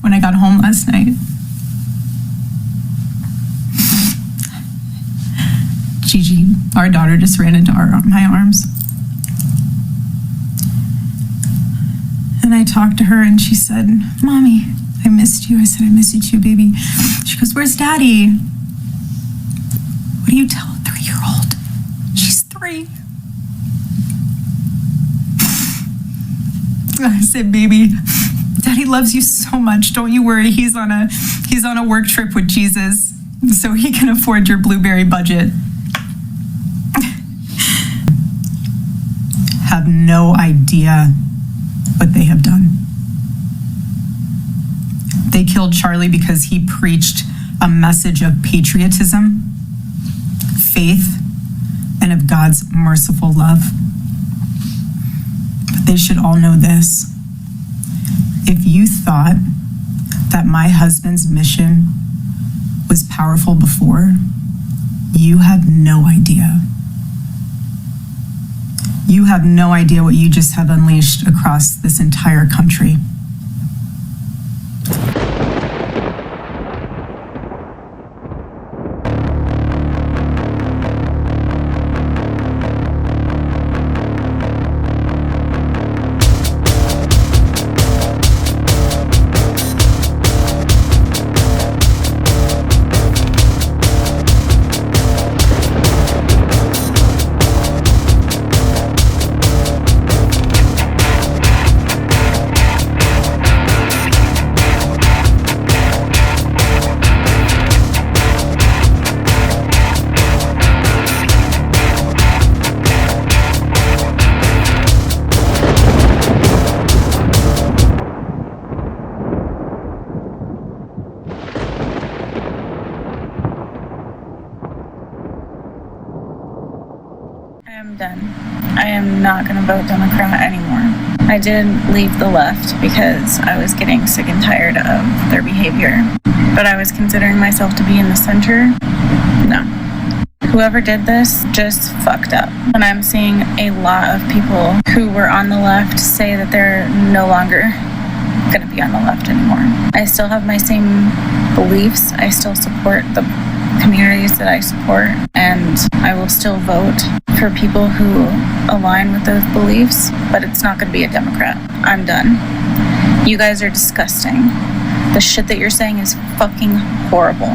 when I got home last night. Gigi, our daughter, just ran into my arms. And I talked to her and she said, "Mommy, I missed you." I said, "I miss you too, baby." She goes, "Where's Daddy?" What do you tell a 3-year-old? She's 3. I said, "Baby, Daddy loves you so much. Don't you worry. He's on a work trip with Jesus, so he can afford your blueberry budget." Have no idea what they have done. They killed Charlie because he preached a message of patriotism, faith, and of God's merciful love. But they should all know this. If you thought that my husband's mission was powerful before, you have no idea. You have no idea what you just have unleashed across this entire country. Done. I am not going to vote Democrat anymore. I did leave the left because I was getting sick and tired of their behavior. But I was considering myself to be in the center. No. Whoever did this just fucked up. And I'm seeing a lot of people who were on the left say that they're no longer going to be on the left anymore. I still have my same beliefs. I still support the communities that I support, and I will still vote for people who align with those beliefs, but it's not going to be a Democrat. I'm done. You guys are disgusting. The shit that you're saying is fucking horrible.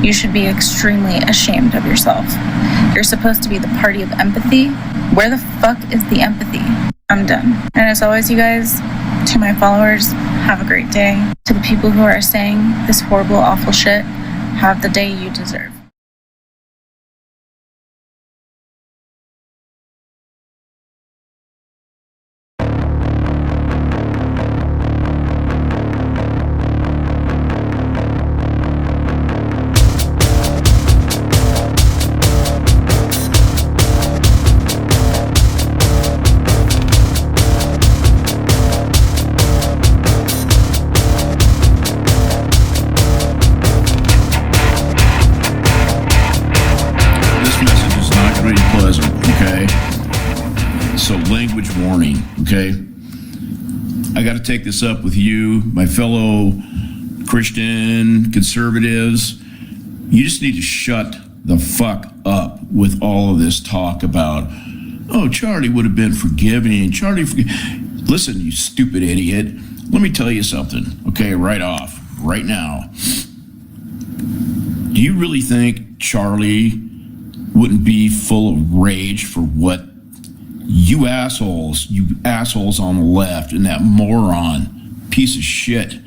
You should be extremely ashamed of yourself. You're supposed to be the party of empathy. Where the fuck is the empathy? I'm done. And as always, you guys, to my followers, have a great day. To the people who are saying this horrible, awful shit, have the day you deserve. Language warning, okay? I got to take this up with you, my fellow Christian conservatives. You just need to shut the fuck up with all of this talk about, oh, Charlie would have been forgiving. Listen, you stupid idiot. Let me tell you something, okay, right now. Do you really think Charlie wouldn't be full of rage for what you assholes on the left and that moron piece of shit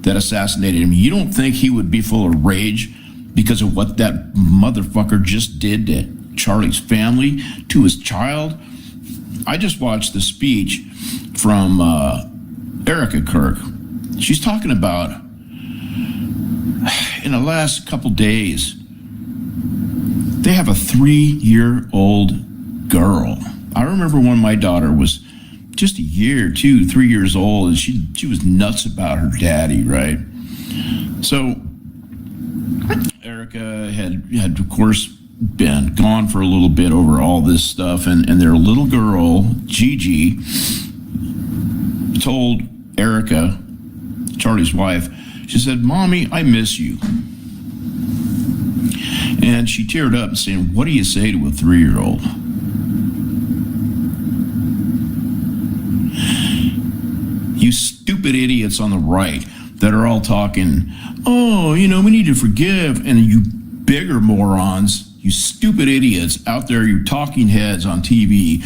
that assassinated him? You don't think he would be full of rage because of what that motherfucker just did to Charlie's family, to his child? I just watched the speech from Erica Kirk. She's talking about in the last couple days, they have a 3-year-old girl. I remember when my daughter was just a year, 2, 3 years old, and she was nuts about her daddy, right? So Erica had of course been gone for a little bit over all this stuff, and their little girl, Gigi, told Erica Charlie's wife. She said, "Mommy, I miss you." And she teared up and saying, "What do you say to a 3-year-old?" You stupid idiots on the right that are all talking, "Oh, we need to forgive," and you bigger morons, you stupid idiots out there, you talking heads on TV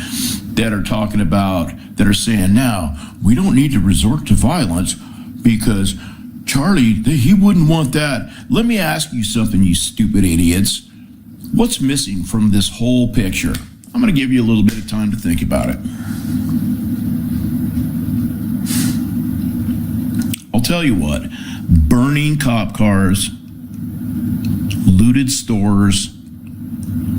that are talking about, that are saying, now, we don't need to resort to violence because Charlie, he wouldn't want that. Let me ask you something, you stupid idiots. What's missing from this whole picture? I'm going to give you a little bit of time to think about it. I'll tell you what, burning cop cars, looted stores,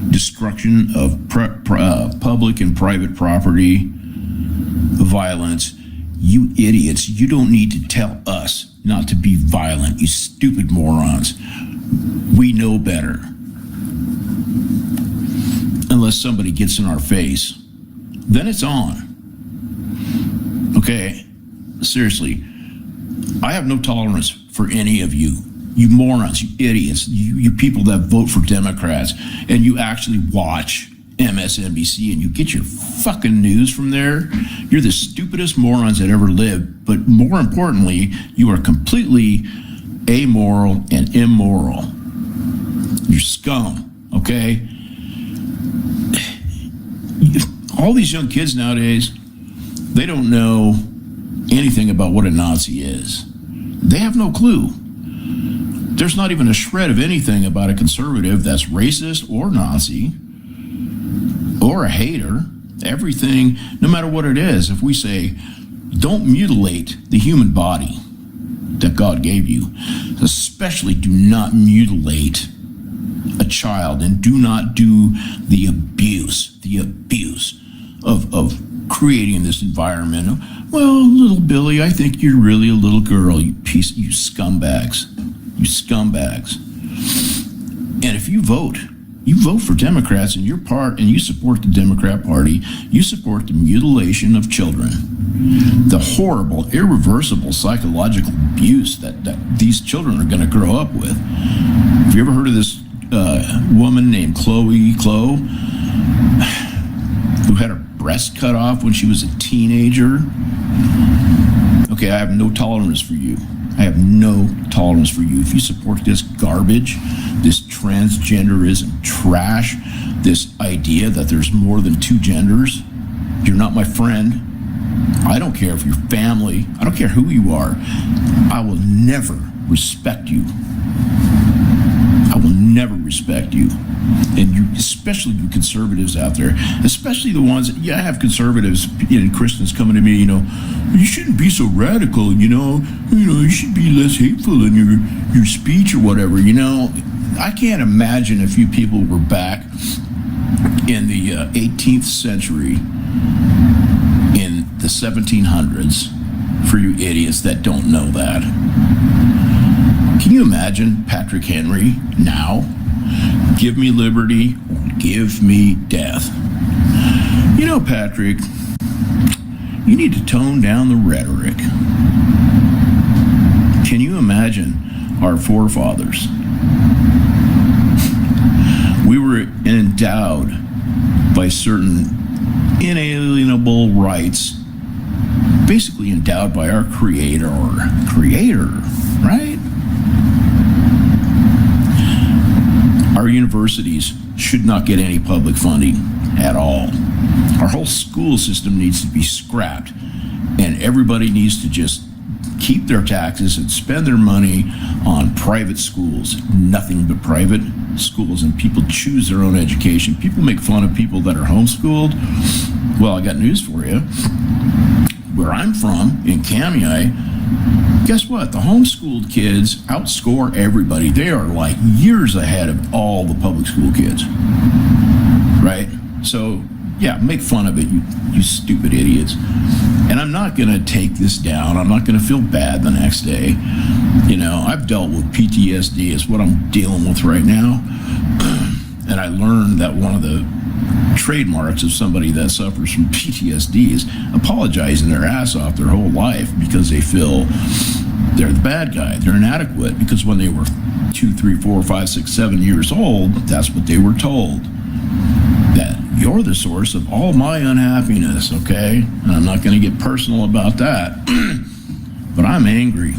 destruction of public and private property, violence. You idiots, you don't need to tell us not to be violent, you stupid morons. We know better. Unless somebody gets in our face, then it's on. Okay? Seriously, I have no tolerance for any of you. You morons, you idiots, you people that vote for Democrats and you actually watch MSNBC and you get your fucking news from there. You're the stupidest morons that ever lived, but more importantly, you are completely amoral and immoral. You're scum, okay? All these young kids nowadays, they don't know anything about what a Nazi is. They have no clue. There's not even a shred of anything about a conservative that's racist or Nazi or a hater. Everything, no matter what it is, if we say, don't mutilate the human body that God gave you, especially do not mutilate a child, and do not do the abuse of creating this environment. Well, little Billy, I think you're really a little girl, you scumbags. You scumbags. And if you vote for Democrats and you're part, and you support the Democrat Party, you support the mutilation of children, the horrible, irreversible psychological abuse that these children are going to grow up with. Have you ever heard of this woman named Chloe, who had her breast cut off when she was a teenager? Okay, I have no tolerance for you. I have no tolerance for you. If you support this garbage, this transgenderism trash, this idea that there's more than two genders, you're not my friend. I don't care if you're family. I don't care who you are. I will never respect you. I will never respect you. And you, especially you conservatives out there, especially the ones, I have conservatives and Christians coming to me, you shouldn't be so radical, you should be less hateful in your speech or whatever, I can't imagine if you people were back in the 18th century, in the 1700s, for you idiots that don't know that. Can you imagine Patrick Henry now? Give me liberty or give me death. Patrick, you need to tone down the rhetoric. Can you imagine our forefathers? We were endowed by certain inalienable rights, basically endowed by our creator, right? Our universities should not get any public funding at all. Our whole school system needs to be scrapped, and everybody needs to just keep their taxes and spend their money on private schools, nothing but private schools, and people choose their own education. People make fun of people that are homeschooled. Well, I got news for you. Where I'm from, in Kamiah, guess what? The homeschooled kids outscore everybody. They are like years ahead of all the public school kids, right? So, yeah, make fun of it, you stupid idiots. And I'm not going to take this down. I'm not going to feel bad the next day. I've dealt with PTSD. It's what I'm dealing with right now. And I learned that one of the trademarks of somebody that suffers from PTSD is apologizing their ass off their whole life because they feel they're the bad guy. They're inadequate because when they were 2, 3, 4, 5, 6, 7 years old, that's what they were told. That you're the source of all my unhappiness, okay? And I'm not going to get personal about that, but I'm angry.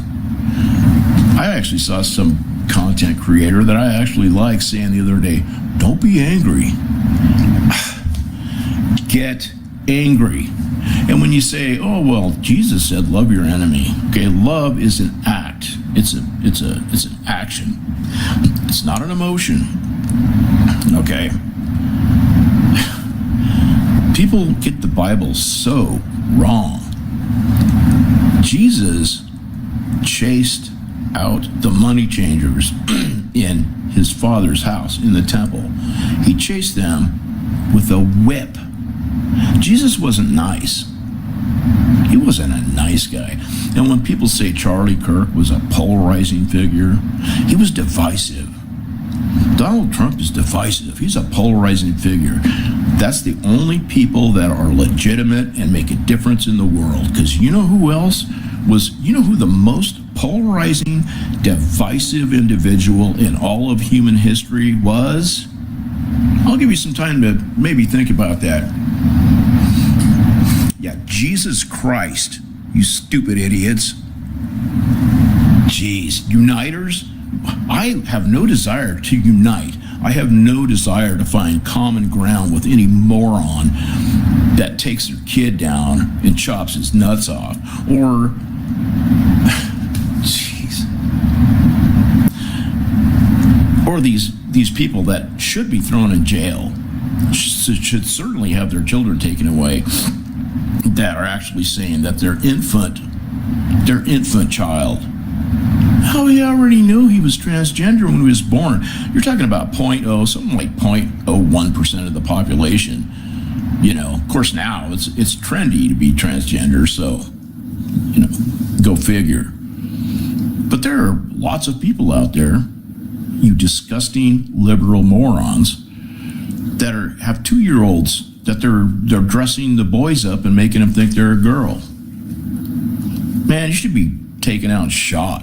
I actually saw some content creator that I actually like saying the other day, don't be angry. Get angry. And when you say, oh, well, Jesus said love your enemy. Okay, love is an act. It's an action. It's not an emotion. Okay? People get the Bible so wrong. Jesus chased out the money changers in his father's house, in the temple. He chased them with a whip. Jesus wasn't nice. He wasn't a nice guy. And when people say Charlie Kirk was a polarizing figure, he was divisive. Donald Trump is divisive. He's a polarizing figure. That's the only people that are legitimate and make a difference in the world. Because you know who else was, you know who the most polarizing, divisive individual in all of human history was? I'll give you some time to maybe think about that. Yeah, Jesus Christ, you stupid idiots. Jeez, uniters? I have no desire to unite. I have no desire to find common ground with any moron that takes their kid down and chops his nuts off. Or, jeez. Or these people that should be thrown in jail, should certainly have their children taken away, that are actually saying that their infant child, oh, he already knew he was transgender when he was born. You're talking about something like 0.01% of the population. You know, of course now it's trendy to be transgender, so, you know, go figure. But there are lots of people out there, you disgusting liberal morons, that have 2-year-olds that they're dressing the boys up and making them think they're a girl. Man, you should be taken out and shot.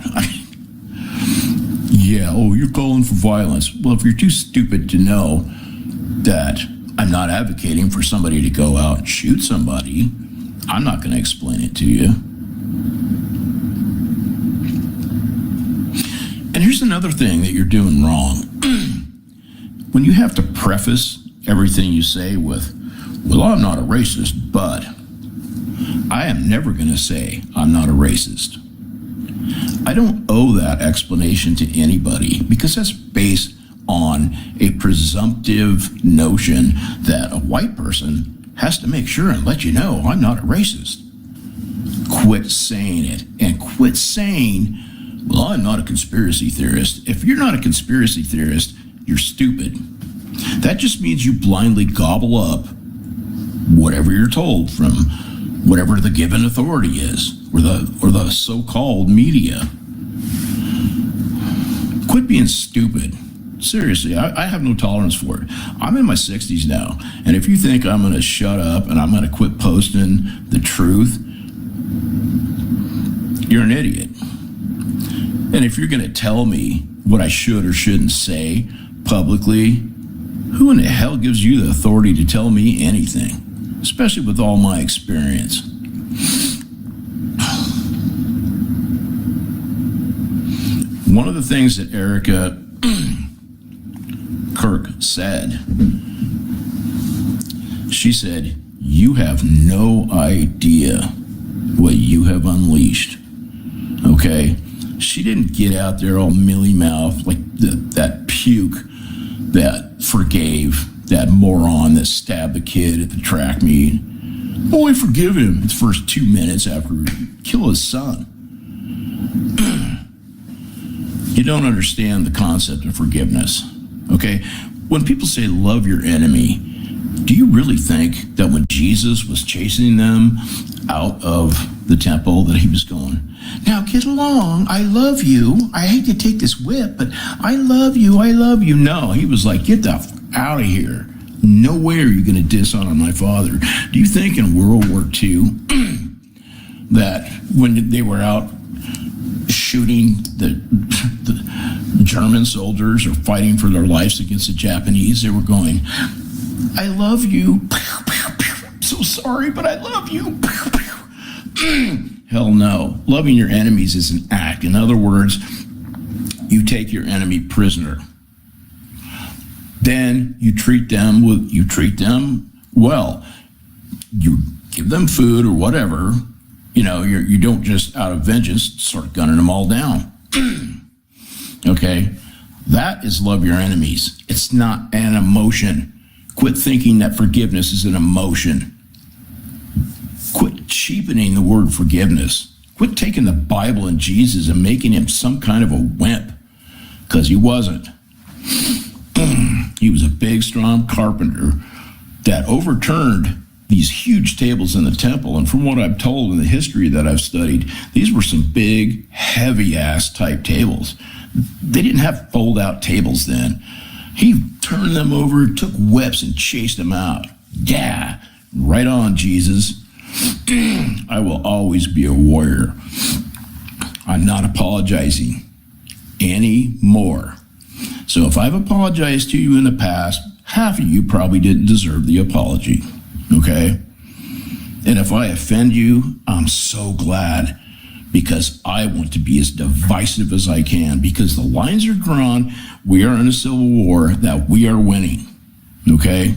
Yeah, oh, you're calling for violence. Well, if you're too stupid to know that I'm not advocating for somebody to go out and shoot somebody, I'm not going to explain it to you. And here's another thing that you're doing wrong. When you have to preface everything you say with, well, I'm not a racist, but I am never going to say I'm not a racist. I don't owe that explanation to anybody because that's based on a presumptive notion that a white person has to make sure and let you know I'm not a racist. Quit saying it, and quit saying, well, I'm not a conspiracy theorist. If you're not a conspiracy theorist, you're stupid. That just means you blindly gobble up whatever you're told from whatever the given authority is, or the so-called media. Quit being stupid. Seriously, I have no tolerance for it. I'm in my 60s now, and if you think I'm going to shut up and I'm going to quit posting the truth, you're an idiot. And if you're going to tell me what I should or shouldn't say publicly, who in the hell gives you the authority to tell me anything, especially with all my experience? One of the things that Erica Kirk said, she said, you have no idea what you have unleashed. Okay? She didn't get out there all mealy-mouthed like that puke that forgave that moron that stabbed the kid at the track meet. Oh, I forgive him the first 2 minutes after he killed his son. You don't understand the concept of forgiveness, okay? When people say love your enemy, do you really think that when Jesus was chasing them out of the temple that he was going, now get along, I love you, I hate to take this whip, but I love you, I love you. No, he was like, get the out of here. No way are you going to dishonor my father. Do you think in World War II that when they were out shooting the German soldiers or fighting for their lives against the Japanese. They were going, I love you. I'm so sorry, but I love you. Hell no. Loving your enemies is an act. In other words, you take your enemy prisoner. Then you treat them well. You give them food or whatever. You don't just out of vengeance start gunning them all down. Okay? That is love your enemies. It's not an emotion. Quit thinking that forgiveness is an emotion. Quit cheapening the word forgiveness. Quit taking the Bible and Jesus and making him some kind of a wimp, because he wasn't. He was a big, strong carpenter that overturned these huge tables in the temple. And from what I'm told in the history that I've studied, these were some big, heavy-ass type tables. They didn't have fold-out tables then. He turned them over, took whips, and chased them out. Yeah, right on, Jesus. I will always be a warrior. I'm not apologizing anymore. So if I've apologized to you in the past, half of you probably didn't deserve the apology, okay? And if I offend you, I'm so glad, because I want to be as divisive as I can, because the lines are drawn. We are in a civil war that we are winning, okay?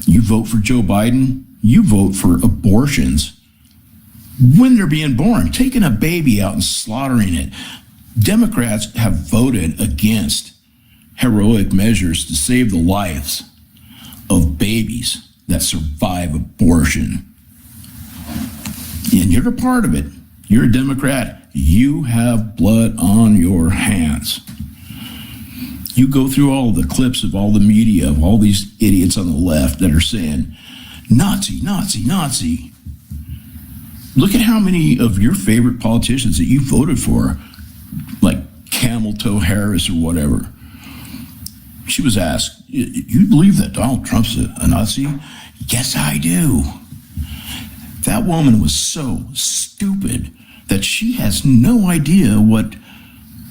You vote for Joe Biden, you vote for abortions when they're being born, taking a baby out and slaughtering it. Democrats have voted against heroic measures to save the lives of babies that survive abortion. And you're a part of it. You're a Democrat. You have blood on your hands. You go through all the clips of all the media of all these idiots on the left that are saying, Nazi, Nazi, Nazi. Look at how many of your favorite politicians that you voted for, like Camel Toe Harris or whatever. She was asked, you believe that Donald Trump's a Nazi? Yes, I do. That woman was so stupid that she has no idea what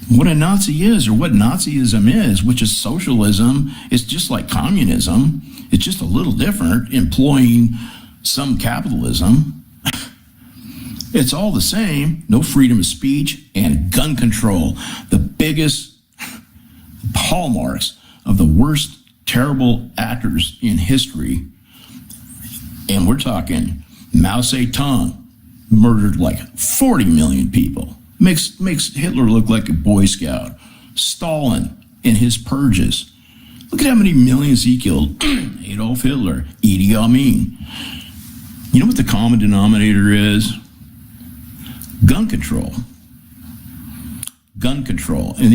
a Nazi is or what Nazism is, which is socialism. It's just like communism. It's just a little different, employing some capitalism. It's all the same. No freedom of speech and gun control. The biggest hallmarks of the worst terrible actors in history. And we're talking Mao Zedong murdered like 40 million people. Makes Hitler look like a Boy Scout. Stalin in his purges. Look at how many millions he killed. Adolf Hitler, Idi Amin. You know what the common denominator is? Gun control. Gun control. And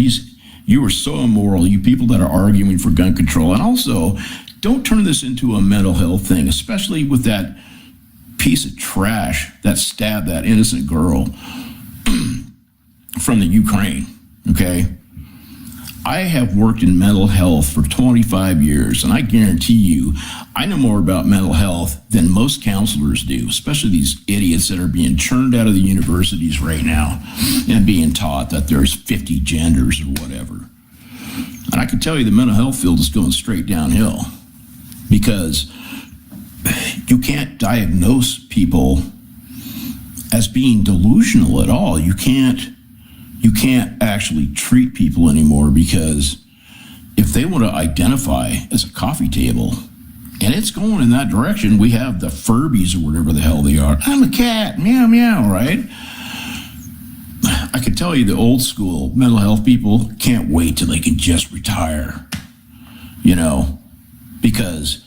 you are so immoral, you people that are arguing for gun control. And also, don't turn this into a mental health thing, especially with that piece of trash that stabbed that innocent girl from the Ukraine, okay? I have worked in mental health for 25 years, and I guarantee you, I know more about mental health than most counselors do, especially these idiots that are being churned out of the universities right now and being taught that there's 50 genders or whatever. And I can tell you the mental health field is going straight downhill, because you can't diagnose people as being delusional at all. You can't actually treat people anymore, because if they want to identify as a coffee table, and it's going in that direction, we have the Furbies or whatever the hell they are. I'm a cat, meow, meow, right? I can tell you the old school mental health people can't wait till they can just retire, because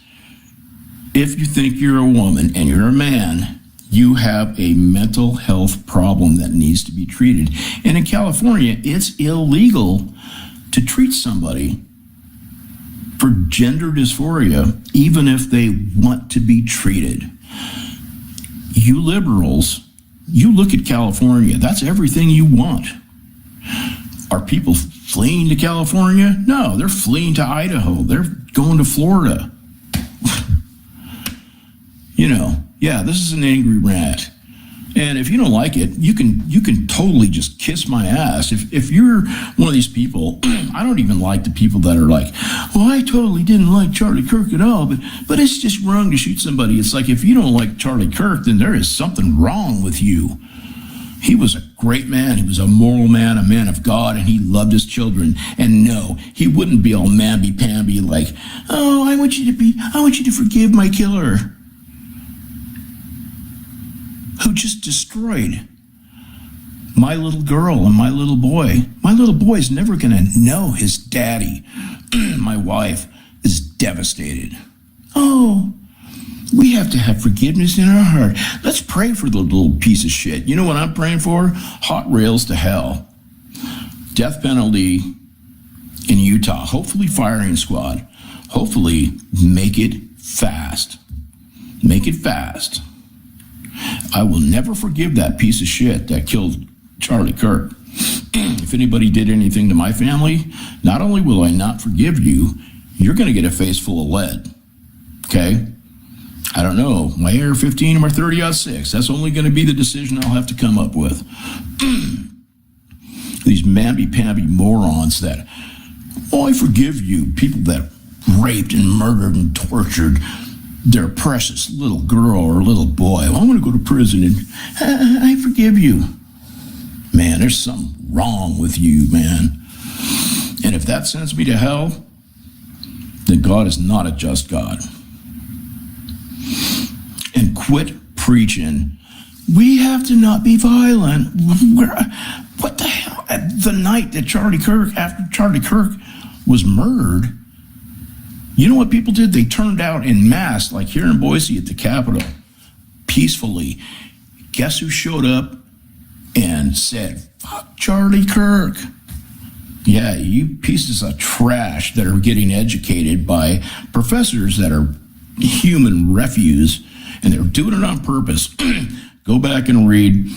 if you think you're a woman and you're a man, you have a mental health problem that needs to be treated. And in California, it's illegal to treat somebody for gender dysphoria, even if they want to be treated. You liberals, you look at California, that's everything you want. Are people fleeing to California? No, they're fleeing to Idaho. They're going to Florida. Yeah, this is an angry rant. And if you don't like it, you can totally just kiss my ass. If you're one of these people, I don't even like the people that are like, well, I totally didn't like Charlie Kirk at all, but it's just wrong to shoot somebody. It's like, if you don't like Charlie Kirk, then there is something wrong with you. He was a great man. He was a moral man, a man of God, and he loved his children. And no, he wouldn't be all mamby-pamby like, oh, I want you to forgive my killer, who just destroyed my little girl and my little boy. My little boy is never going to know his daddy. My wife is devastated. Oh, we have to have forgiveness in our heart. Let's pray for the little piece of shit. You know what I'm praying for? Hot rails to hell. Death penalty in Utah. Hopefully firing squad. Hopefully make it fast. Make it fast. I will never forgive that piece of shit that killed Charlie Kirk. If anybody did anything to my family, not only will I not forgive you, you're going to get a face full of lead. Okay? I don't know, my AR-15 or my 30-06. That's only going to be the decision I'll have to come up with. These mamby-pamby morons that, oh, I forgive you. People that raped and murdered and tortured their precious little girl or little boy. Well, I'm going to go to prison and I forgive you. Man, there's something wrong with you, man. And if that sends me to hell, then God is not a just God. And quit preaching, we have to not be violent. What the hell? The night that after Charlie Kirk was murdered, you know what people did? They turned out en masse, like here in Boise at the Capitol, peacefully. Guess who showed up and said, fuck Charlie Kirk? Yeah, you pieces of trash that are getting educated by professors that are human refuse, and they're doing it on purpose. Go back and read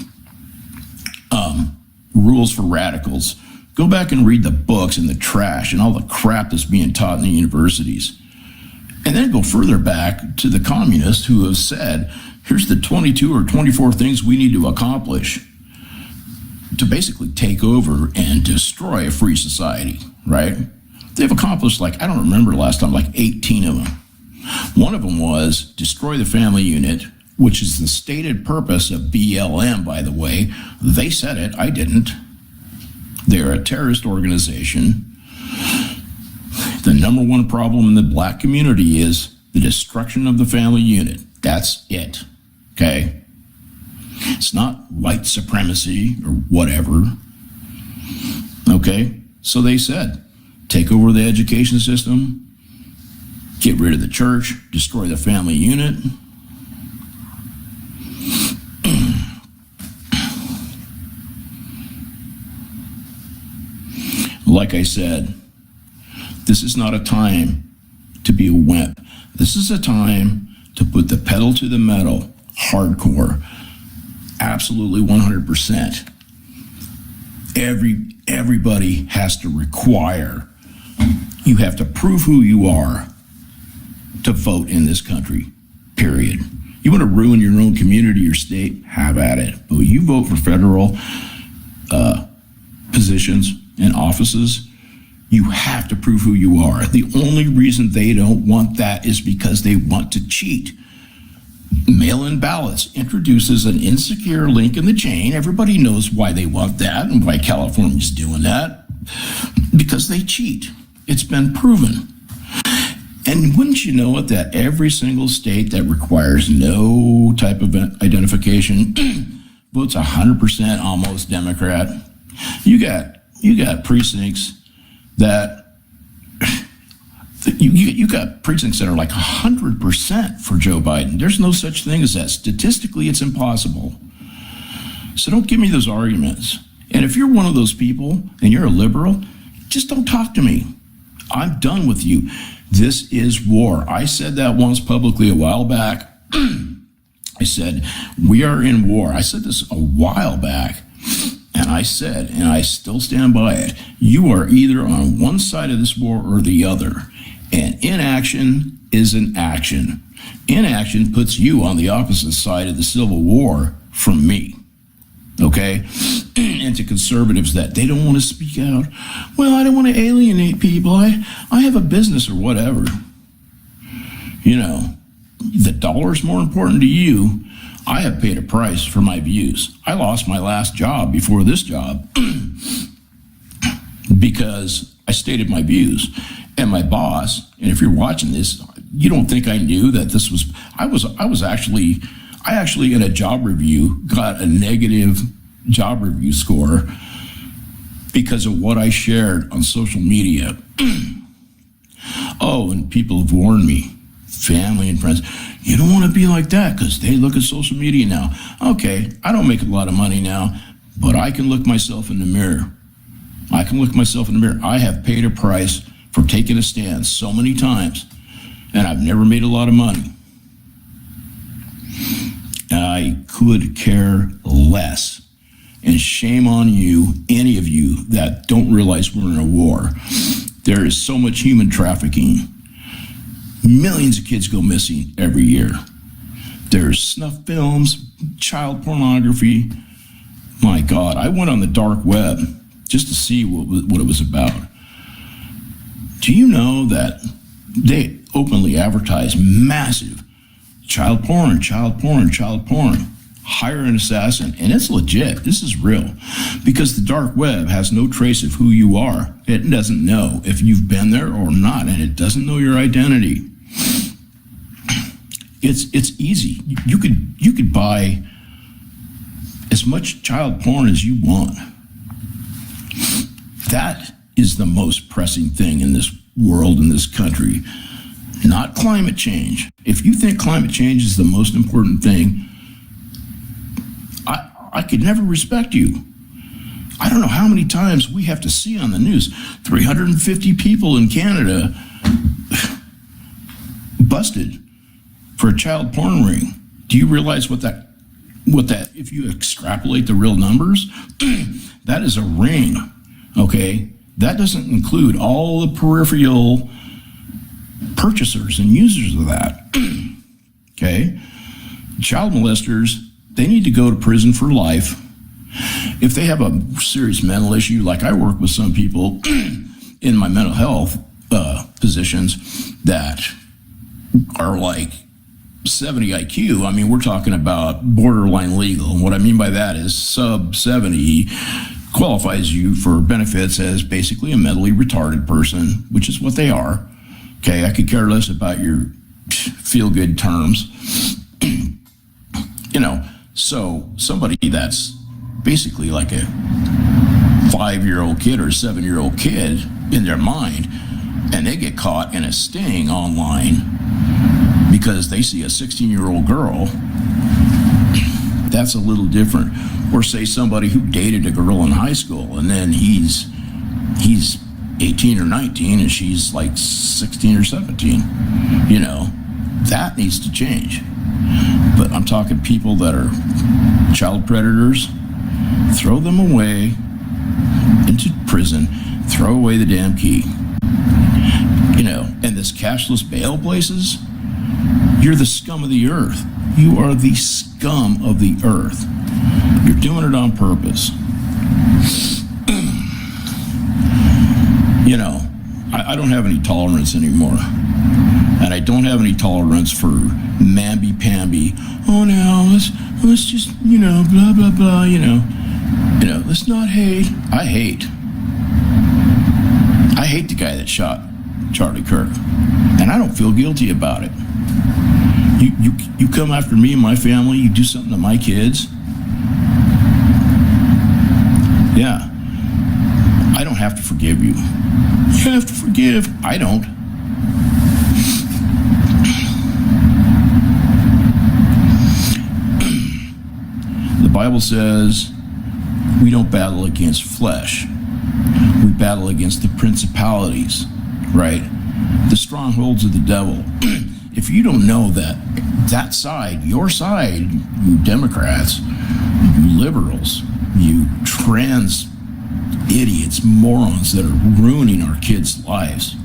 Rules for Radicals. Go back and read the books and the trash and all the crap that's being taught in the universities. And then go further back to the communists who have said, here's the 22 or 24 things we need to accomplish to basically take over and destroy a free society, right? They've accomplished, like, I don't remember the last time, like 18 of them. One of them was destroy the family unit, which is the stated purpose of BLM, by the way. They said it, I didn't. They're a terrorist organization. The number one problem in the black community is the destruction of the family unit. That's it, okay? It's not white supremacy or whatever, okay? So they said, take over the education system, get rid of the church, destroy the family unit. Like I said, this is not a time to be a wimp. This is a time to put the pedal to the metal, hardcore, absolutely 100%. Everybody has to require, you have to prove who you are to vote in this country, period. You want to ruin your own community or state, have at it. But when you vote for federal positions and offices, you have to prove who you are. The only reason they don't want that is because they want to cheat. Mail-in ballots introduces an insecure link in the chain. Everybody knows why they want that and why California's doing that. Because they cheat. It's been proven. And wouldn't you know it that every single state that requires no type of identification votes 100% almost Democrat? You got precincts that you got precincts that are like 100% for Joe Biden. There's no such thing as that. Statistically, it's impossible. So don't give me those arguments. And if you're one of those people and you're a liberal, just don't talk to me. I'm done with you. This is war. I said that once publicly a while back. I said, we are in war. I said this a while back. And I said, and I still stand by it, you are either on one side of this war or the other. And inaction is an action. Inaction puts you on the opposite side of the Civil War from me. Okay? And to conservatives that they don't want to speak out. Well, I don't want to alienate people. I have a business or whatever. You know, the dollar's more important to you. I have paid a price for my views. I lost my last job before this job because I stated my views. And my boss, and if you're watching this, you don't think I knew that this was, I actually in a job review got a negative job review score because of what I shared on social media. Oh, and people have warned me, family and friends, you don't want to be like that because they look at social media now. Okay, I don't make a lot of money now, but I can look myself in the mirror. I have paid a price for taking a stand so many times, and I've never made a lot of money. I could care less. And shame on you, any of you that don't realize we're in a war. There is so much human trafficking. Millions of kids go missing every year. There's snuff films, child pornography. My God, I went on the dark web just to see what it was about. Do you know that they openly advertise massive child porn, hire an assassin, and it's legit. This is real. Because the dark web has no trace of who you are. It doesn't know if you've been there or not, and it doesn't know your identity. It's easy. You could buy as much child porn as you want. That is the most pressing thing in this world, in this country. Not climate change. If you think climate change is the most important thing, I could never respect you. I don't know how many times we have to see on the news 350 people in Canada busted for a child porn ring. Do you realize what that if you extrapolate the real numbers, that is a ring, okay? That doesn't include all the peripheral purchasers and users of that, okay? Child molesters, they need to go to prison for life. If they have a serious mental issue, like I work with some people in my mental health positions that are like 70 IQ. I mean, we're talking about borderline legal. And what I mean by that is sub 70 qualifies you for benefits as basically a mentally retarded person, which is what they are. Okay, I could care less about your feel-good terms. You know, so somebody that's basically like a 5-year-old kid or a 7-year-old kid in their mind, and they get caught in a sting online because they see a 16-year-old girl, that's a little different. Or say somebody who dated a girl in high school and then he's 18 or 19 and she's like 16 or 17. You know, that needs to change. But I'm talking people that are child predators, throw them away into prison, throw away the damn key. You know, and this cashless bail places, you're the scum of the earth. You are the scum of the earth. You're doing it on purpose. You know, I don't have any tolerance anymore. And I don't have any tolerance for mamby-pamby. Oh, now, let's just, you know, blah, blah, blah, you know, let's not hate. I hate the guy that shot Charlie Kirk. And I don't feel guilty about it. You come after me and my family, you do something to my kids. Yeah. I don't have to forgive you. You have to forgive. I don't. The Bible says we don't battle against flesh. We battle against the principalities, right? The strongholds of the devil. If you don't know that side, your side, you Democrats, you liberals, you trans idiots, morons that are ruining our kids' lives,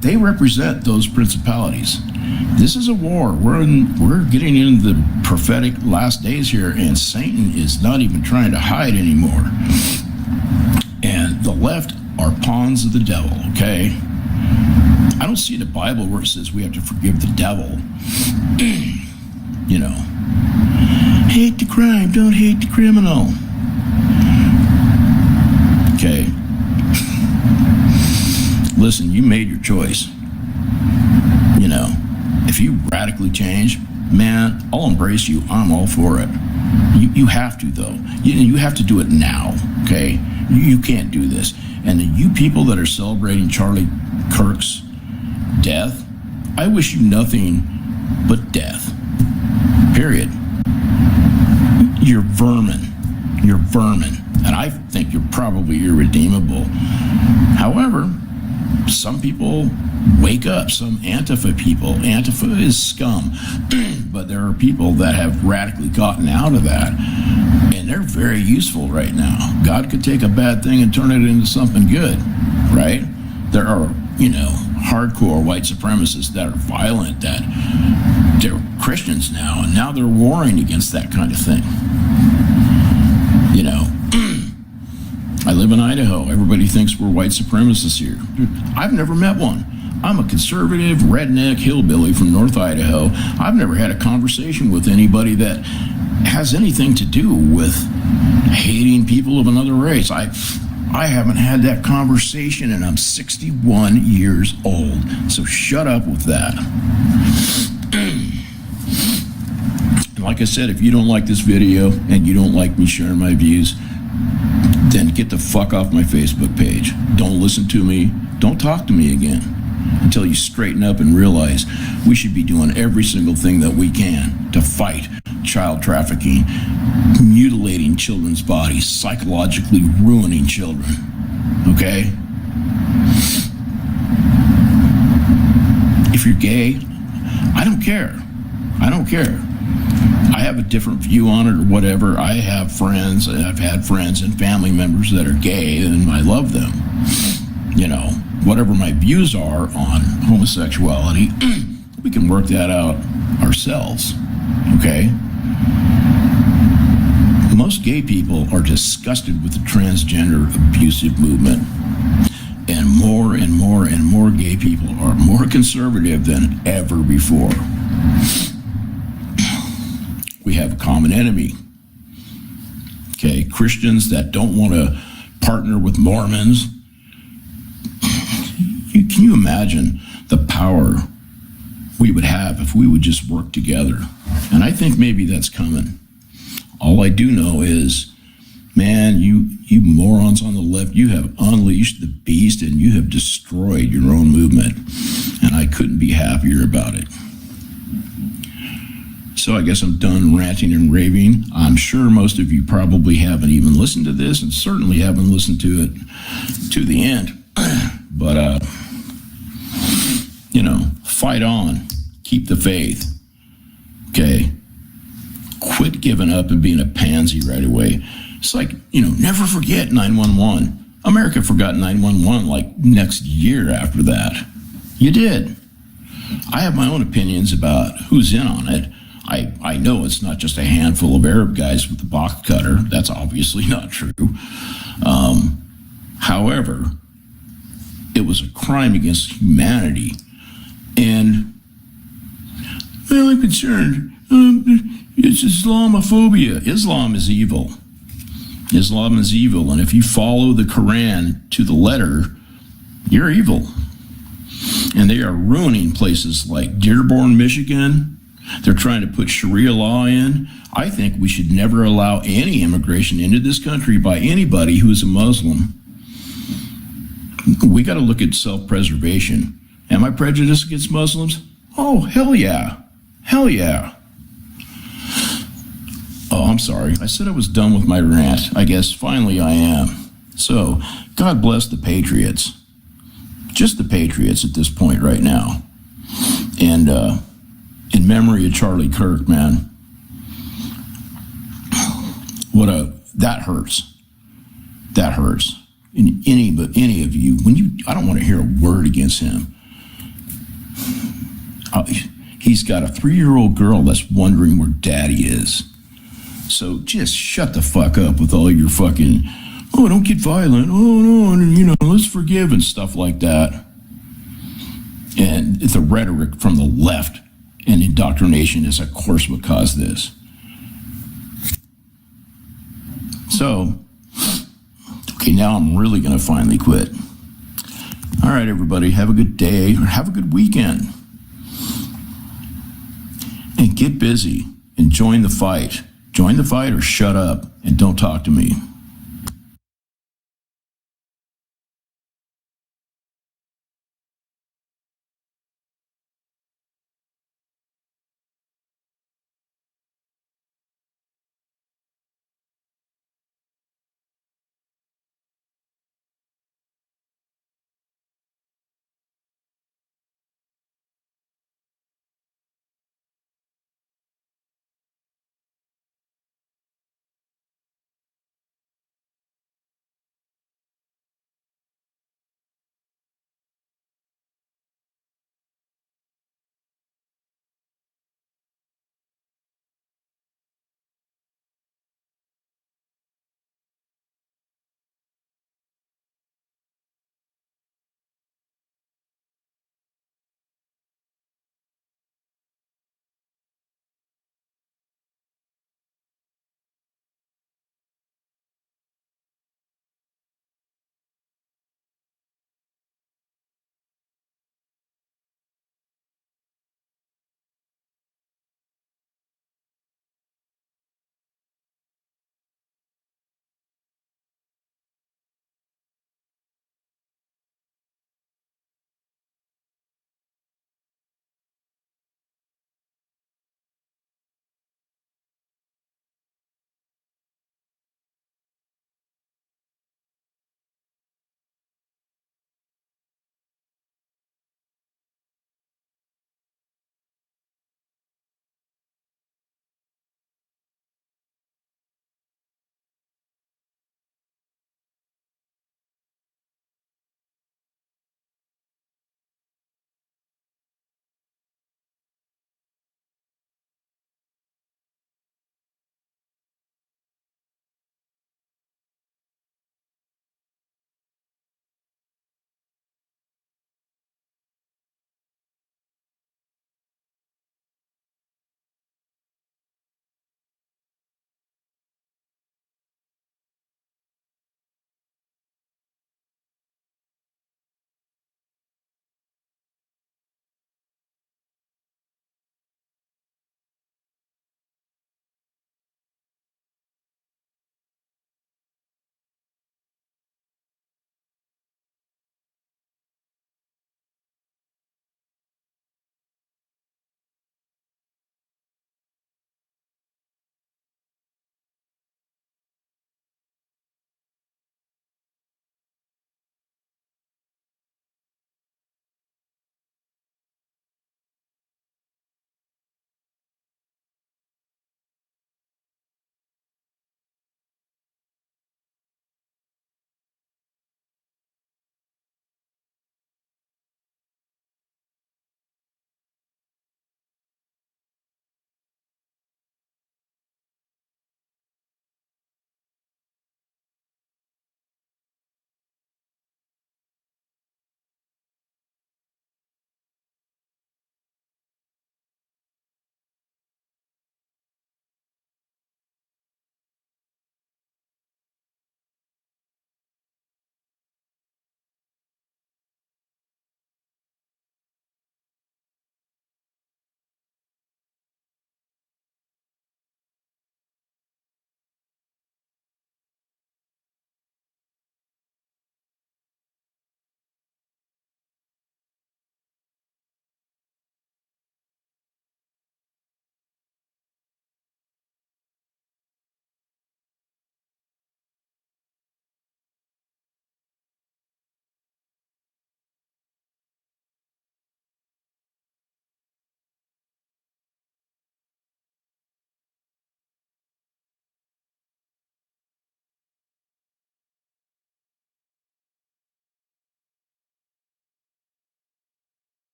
they represent those principalities. This is a war. We're getting into the prophetic last days here, and Satan is not even trying to hide anymore. And the left are pawns of the devil, okay? I don't see in the Bible where it says we have to forgive the devil. You know, hate the crime, don't hate the criminal. Okay. Listen, you made your choice. You know, if you radically change, man, I'll embrace you. I'm all for it. You have to, though. You have to do it now, okay? You can't do this. And you people that are celebrating Charlie Kirk's death, I wish you nothing but death. Period. You're vermin. You're vermin. And I think you're probably irredeemable. However, some people wake up, some Antifa people. Antifa is scum. But there are people that have radically gotten out of that. And they're very useful right now. God could take a bad thing and turn it into something good, right? There are, you know, hardcore white supremacists that are violent, that they're Christians now, and now they're warring against that kind of thing. You know, I live in Idaho. Everybody thinks we're white supremacists here. I've never met one. I'm a conservative, redneck hillbilly from North Idaho. I've never had a conversation with anybody that has anything to do with hating people of another race. I haven't had that conversation, and I'm 61 years old. So shut up with that. Like I said, if you don't like this video and you don't like me sharing my views, then get the fuck off my Facebook page. Don't listen to me. Don't talk to me again until you straighten up and realize we should be doing every single thing that we can to fight child trafficking, mutilating children's bodies, psychologically ruining children. Okay? If you're gay, I don't care. I don't care. I have a different view on it or whatever. I have friends, I've had friends and family members that are gay, and I love them. You know, whatever my views are on homosexuality, we can work that out ourselves. Okay? Most gay people are disgusted with the transgender abusive movement. And more and more and more gay people are more conservative than ever before. We have a common enemy. Okay, Christians that don't want to partner with Mormons. Can you imagine the power we would have if we would just work together? And I think maybe that's coming. All I do know is, man, you morons on the left, you have unleashed the beast and you have destroyed your own movement. And I couldn't be happier about it. So I guess I'm done ranting and raving. I'm sure most of you probably haven't even listened to this and certainly haven't listened to it to the end. But, you know, fight on. Keep the faith. Okay? Quit giving up and being a pansy right away. It's like, you know, never forget 911. America forgot 911 like next year after that. You did. I have my own opinions about who's in on it. I know it's not just a handful of Arab guys with the box cutter. That's obviously not true. However, it was a crime against humanity. And, well, I'm concerned. It's Islamophobia. Islam is evil. Islam is evil. And if you follow the Quran to the letter, you're evil. And they are ruining places like Dearborn, Michigan. They're trying to put Sharia law in. I think we should never allow any immigration into this country by anybody who is a Muslim. We got to look at self-preservation. Am I prejudiced against Muslims? Oh, hell yeah. Hell yeah. Oh, I'm sorry. I said I was done with my rant. I guess finally I am. So, God bless the Patriots. Just the Patriots at this point right now. And, in memory of Charlie Kirk, man, that hurts. That hurts. And any of you, I don't want to hear a word against him. He's got a 3-year-old girl that's wondering where daddy is. So just shut the fuck up with all your fucking, oh, don't get violent, oh, no, and, let's forgive and stuff like that. And the rhetoric from the left and indoctrination is, of course, what caused this. So, okay, now I'm really going to finally quit. All right, everybody, have a good day or have a good weekend. And get busy and join the fight. Join the fight or shut up and don't talk to me.